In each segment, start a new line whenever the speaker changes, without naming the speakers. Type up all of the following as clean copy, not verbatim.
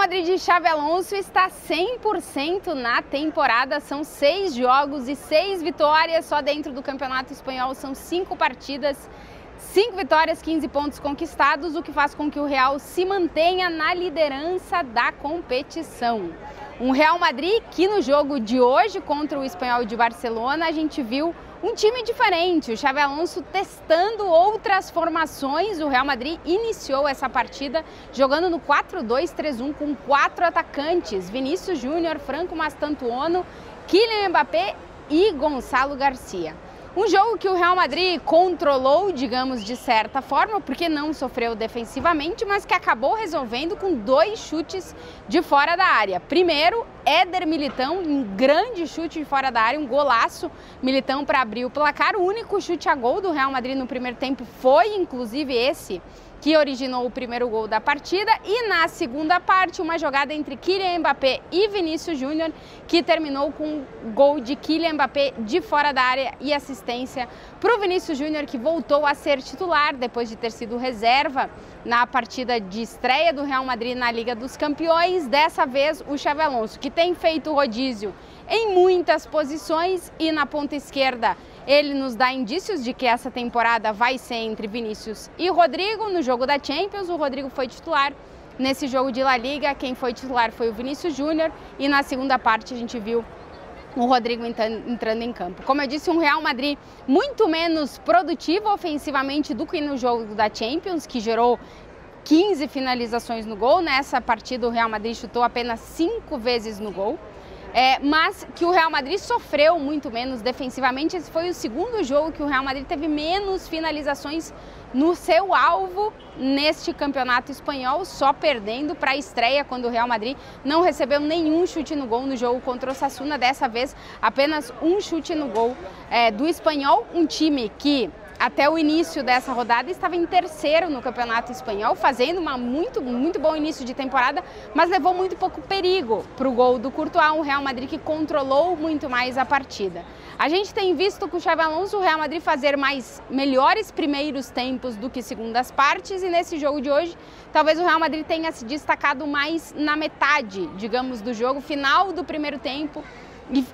Madrid de Xabi Alonso está 100% na temporada, são 6 jogos e 6 vitórias só dentro do Campeonato Espanhol, são 5 partidas, 5 vitórias, 15 pontos conquistados, o que faz com que o Real se mantenha na liderança da competição. Um Real Madrid que no jogo de hoje contra o Espanhol de Barcelona a gente viu um time diferente, o Xabi Alonso testando outras formações. O Real Madrid iniciou essa partida jogando no 4-2-3-1 com 4 atacantes, Vinícius Júnior, Franco Mastantuono, Kylian Mbappé e Gonçalo Garcia. Um jogo que o Real Madrid controlou, digamos, de certa forma, porque não sofreu defensivamente, mas que acabou resolvendo com 2 chutes de fora da área. Primeiro, Éder Militão, um grande chute de fora da área, um golaço, Militão para abrir o placar. O único chute a gol do Real Madrid no primeiro tempo foi, inclusive, esse que originou o primeiro gol da partida, e na segunda parte uma jogada entre Kylian Mbappé e Vinícius Júnior, que terminou com um gol de Kylian Mbappé de fora da área e assistência para o Vinícius Júnior, que voltou a ser titular depois de ter sido reserva na partida de estreia do Real Madrid na Liga dos Campeões. Dessa vez o Xabi Alonso, que tem feito rodízio em muitas posições, e na ponta esquerda ele nos dá indícios de que essa temporada vai ser entre Vinícius e Rodrigo. No jogo da Champions, o Rodrigo foi titular. Nesse jogo de La Liga, quem foi titular foi o Vinícius Júnior, e na segunda parte a gente viu o Rodrigo entrando em campo. Como eu disse, um Real Madrid muito menos produtivo ofensivamente do que no jogo da Champions, que gerou 15 finalizações no gol. Nessa partida o Real Madrid chutou apenas 5 vezes no gol. Mas que o Real Madrid sofreu muito menos defensivamente. Esse foi o segundo jogo que o Real Madrid teve menos finalizações no seu alvo neste campeonato espanhol, só perdendo para a estreia, quando o Real Madrid não recebeu nenhum chute no gol no jogo contra o Osasuna. Dessa vez, apenas um chute no gol do Espanhol, um time que até o início dessa rodada estava em terceiro no Campeonato Espanhol, fazendo muito bom início de temporada, mas levou muito pouco perigo para o gol do Courtois, um Real Madrid que controlou muito mais a partida. A gente tem visto com o Xabi Alonso o Real Madrid fazer melhores primeiros tempos do que segundas partes, e nesse jogo de hoje talvez o Real Madrid tenha se destacado mais na metade, digamos, do jogo, final do primeiro tempo,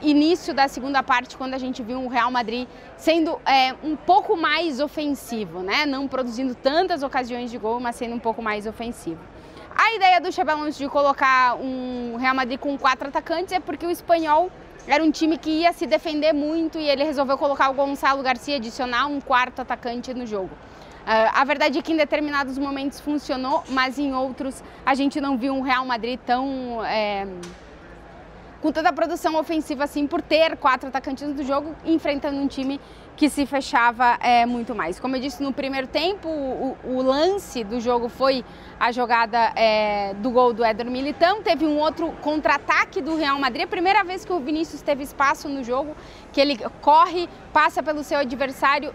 início da segunda parte, quando a gente viu o Real Madrid sendo um pouco mais ofensivo, né? Não produzindo tantas ocasiões de gol, mas sendo um pouco mais ofensivo. A ideia do Xabi Alonso de colocar um Real Madrid com 4 atacantes é porque o Espanhol era um time que ia se defender muito, e ele resolveu colocar o Gonçalo Garcia, adicionar um 4º atacante no jogo. A verdade é que em determinados momentos funcionou, mas em outros a gente não viu um Real Madrid tão com toda a produção ofensiva assim, por ter 4 atacantes do jogo, enfrentando um time que se fechava muito mais. Como eu disse, no primeiro tempo, o lance do jogo foi a jogada do gol do Éder Militão. Teve um outro contra-ataque do Real Madrid, a primeira vez que o Vinícius teve espaço no jogo, que ele corre, passa pelo seu adversário,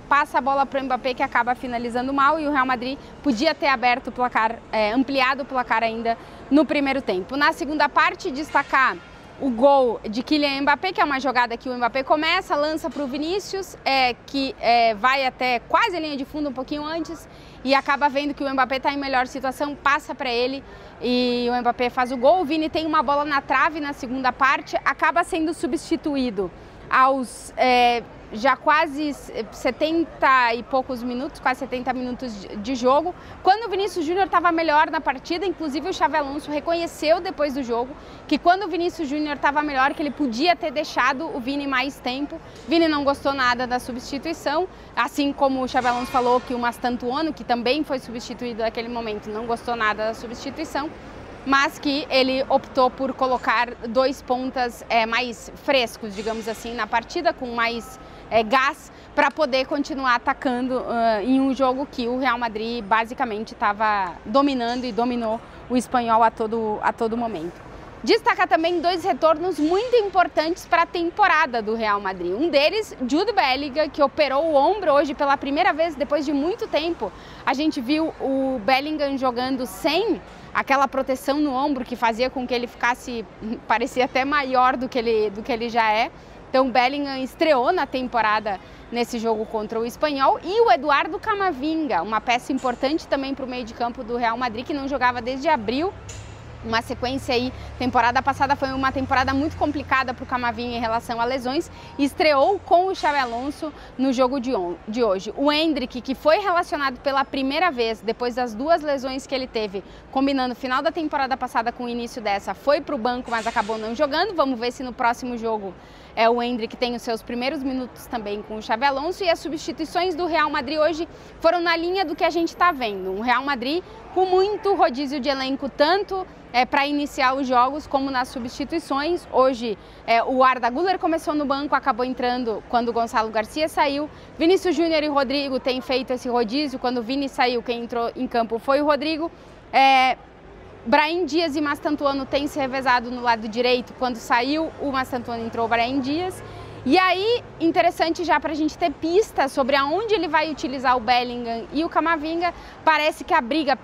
passa a bola para o Mbappé, que acaba finalizando mal, e o Real Madrid podia ter aberto o placar, ampliado o placar ainda no primeiro tempo. Na segunda parte, destacar o gol de Kylian Mbappé, que é uma jogada que o Mbappé começa, lança para o Vinícius, que vai até quase a linha de fundo, um pouquinho antes, e acaba vendo que o Mbappé está em melhor situação, passa para ele e o Mbappé faz o gol. O Vini tem uma bola na trave na segunda parte, acaba sendo substituído aos já quase 70 e poucos minutos, quase 70 minutos de jogo, quando o Vinícius Júnior estava melhor na partida. Inclusive o Xabi Alonso reconheceu depois do jogo que quando o Vinícius Júnior estava melhor, que ele podia ter deixado o Vini mais tempo. O Vini não gostou nada da substituição, assim como o Xabi Alonso falou que o Mastantuono, que também foi substituído naquele momento, não gostou nada da substituição, mas que ele optou por colocar 2 pontas mais frescos, digamos assim, na partida, com mais gás, para poder continuar atacando em um jogo que o Real Madrid basicamente estava dominando, e dominou o Espanhol a todo momento. Destacar também 2 retornos muito importantes para a temporada do Real Madrid. Um deles, Jude Bellingham, que operou o ombro hoje pela primeira vez depois de muito tempo. A gente viu o Bellingham jogando sem aquela proteção no ombro, que fazia com que ele parecia até maior do que ele já é. Então o Bellingham estreou na temporada nesse jogo contra o Espanhol, e o Eduardo Camavinga, uma peça importante também para o meio de campo do Real Madrid, que não jogava desde abril, uma sequência aí, temporada passada foi uma temporada muito complicada para o Camavinga em relação a lesões, e estreou com o Xabi Alonso no jogo de hoje. O Endrick, que foi relacionado pela primeira vez, depois das 2 lesões que ele teve, combinando o final da temporada passada com o início dessa, foi para o banco, mas acabou não jogando. Vamos ver se no próximo jogo o Endrick tem os seus primeiros minutos também com o Xabi Alonso. E as substituições do Real Madrid hoje foram na linha do que a gente está vendo. Um Real Madrid com muito rodízio de elenco, tanto para iniciar os jogos como nas substituições. Hoje o Arda Güler começou no banco, acabou entrando quando o Gonçalo Garcia saiu. Vinícius Júnior e Rodrigo têm feito esse rodízio. Quando o Vini saiu, quem entrou em campo foi o Rodrigo. Brahim Dias e Mastantuono têm se revezado no lado direito. Quando saiu o Mastantuono, entrou o Brahim Dias. E aí, interessante já para a gente ter pistas sobre aonde ele vai utilizar o Bellingham e o Camavinga. Parece que a briga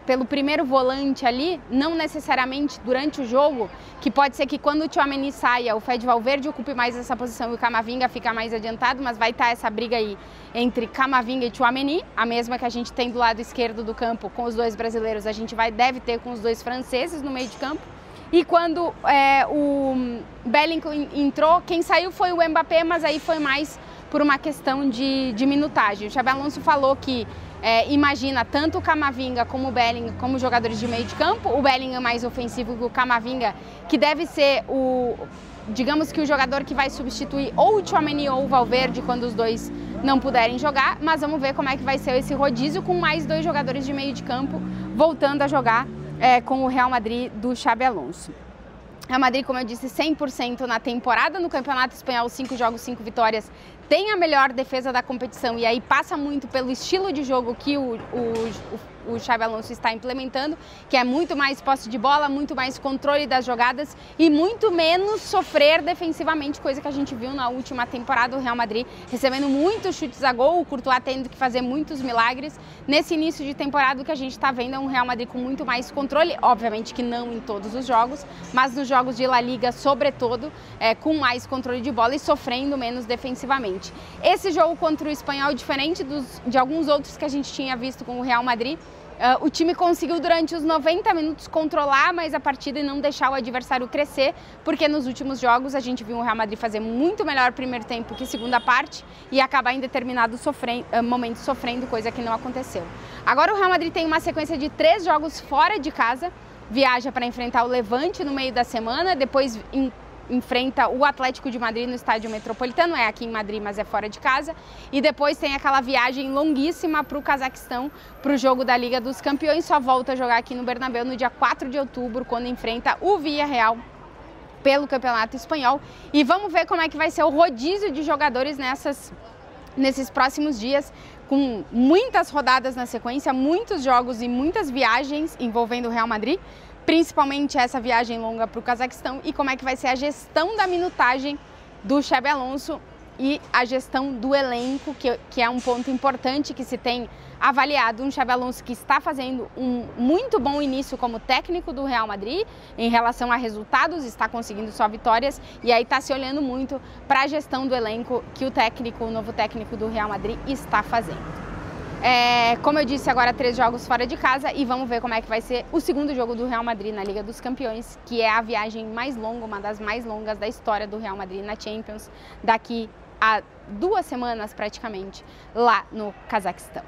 pelo primeiro volante ali, não necessariamente durante o jogo, que pode ser que quando o Tchouaméni saia, o Fede Valverde ocupe mais essa posição e o Camavinga fica mais adiantado, mas vai estar essa briga aí entre Camavinga e Tchouaméni, a mesma que a gente tem do lado esquerdo do campo com os 2 brasileiros, a gente deve ter com os 2 franceses no meio de campo. E quando o Bellingham entrou, quem saiu foi o Mbappé, mas aí foi mais por uma questão de minutagem. O Xabi Alonso falou que imagina tanto o Camavinga como o Bellingham como jogadores de meio de campo. O Bellingham mais ofensivo que o Camavinga, que deve ser digamos que o jogador que vai substituir ou o Tchouaméni ou o Valverde quando os 2 não puderem jogar. Mas vamos ver como é que vai ser esse rodízio com mais 2 jogadores de meio de campo voltando a jogar com o Real Madrid do Xabi Alonso. Real Madrid, como eu disse, 100% na temporada. No Campeonato Espanhol, 5 jogos, 5 vitórias. Tem a melhor defesa da competição e aí passa muito pelo estilo de jogo que o Xabi Alonso está implementando, que é muito mais posse de bola, muito mais controle das jogadas e muito menos sofrer defensivamente, coisa que a gente viu na última temporada, o Real Madrid recebendo muitos chutes a gol, o Courtois tendo que fazer muitos milagres. Nesse início de temporada, o que a gente está vendo é um Real Madrid com muito mais controle, obviamente que não em todos os jogos, mas nos jogos de La Liga, sobretudo, com mais controle de bola e sofrendo menos defensivamente. Esse jogo contra o Espanhol, diferente de alguns outros que a gente tinha visto com o Real Madrid, o time conseguiu durante os 90 minutos controlar mais a partida e não deixar o adversário crescer, porque nos últimos jogos a gente viu o Real Madrid fazer muito melhor primeiro tempo que segunda parte e acabar em determinado momento sofrendo, coisa que não aconteceu. Agora o Real Madrid tem uma sequência de 3 jogos fora de casa, viaja para enfrentar o Levante no meio da semana, depois enfrenta o Atlético de Madrid no Estádio Metropolitano, é aqui em Madrid, mas é fora de casa, e depois tem aquela viagem longuíssima para o Cazaquistão, para o jogo da Liga dos Campeões. Só volta a jogar aqui no Bernabéu no dia 4 de outubro, quando enfrenta o Villarreal pelo Campeonato Espanhol. E vamos ver como é que vai ser o rodízio de jogadores nesses próximos dias, com muitas rodadas na sequência, muitos jogos e muitas viagens envolvendo o Real Madrid, principalmente essa viagem longa para o Cazaquistão, e como é que vai ser a gestão da minutagem do Xabi Alonso e a gestão do elenco, que é um ponto importante que se tem avaliado. Um Xabi Alonso que está fazendo um muito bom início como técnico do Real Madrid em relação a resultados, está conseguindo só vitórias, e aí está se olhando muito para a gestão do elenco que o novo técnico do Real Madrid está fazendo. Como eu disse, agora 3 jogos fora de casa, e vamos ver como é que vai ser o segundo jogo do Real Madrid na Liga dos Campeões, que é a viagem mais longa, uma das mais longas da história do Real Madrid na Champions, daqui a 2 semanas praticamente, lá no Cazaquistão.